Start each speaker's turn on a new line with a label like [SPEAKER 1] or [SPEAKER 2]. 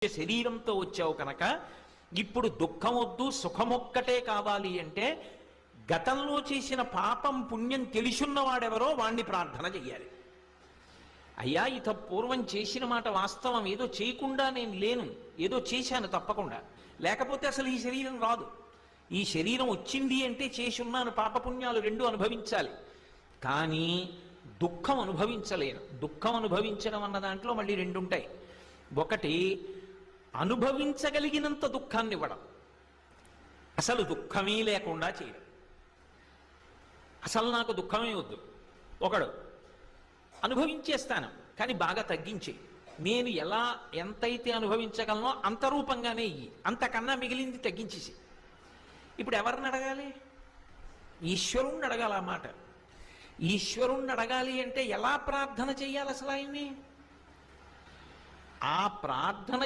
[SPEAKER 1] శరీరంతో వచ్చావు కనుక ఇప్పుడు దుఃఖం వద్దు సుఖమొక్కటే కావాలి అంటే గతంలో చేసిన పాపం పుణ్యం తెలుసున్నవాడెవరో వాణ్ణి ప్రార్థన చెయ్యాలి. అయ్యా ఇత పూర్వం చేసిన మాట వాస్తవం, ఏదో చేయకుండా నేను లేను, ఏదో చేశాను తప్పకుండా, లేకపోతే అసలు ఈ శరీరం రాదు. ఈ శరీరం వచ్చింది అంటే చేసి ఉన్నాను, పాపపుణ్యాలు రెండు అనుభవించాలి. కానీ దుఃఖం అనుభవించలేను. దుఃఖం అనుభవించడం అన్న దాంట్లో మళ్ళీ రెండు ఉంటాయి. ఒకటి అనుభవించగలిగినంత దుఃఖాన్ని ఇవ్వడం, అసలు దుఃఖమే లేకుండా చేయడం. అసలు నాకు దుఃఖమే వద్దు, ఒకడు అనుభవించేస్తాను కానీ బాగా తగ్గించి, నేను ఎంతైతే అనుభవించగలనో అంత రూపంగానే ఇయ్యి, అంతకన్నా మిగిలింది తగ్గించేసి. ఇప్పుడు ఎవరిని అడగాలి? ఈశ్వరుణ్ణి అడగాలి. ఆ మాట ఈశ్వరుణ్ణి అడగాలి అంటే ఎలా ప్రార్థన చెయ్యాలి? అసలు ఆయన్ని ఆ ప్రార్థన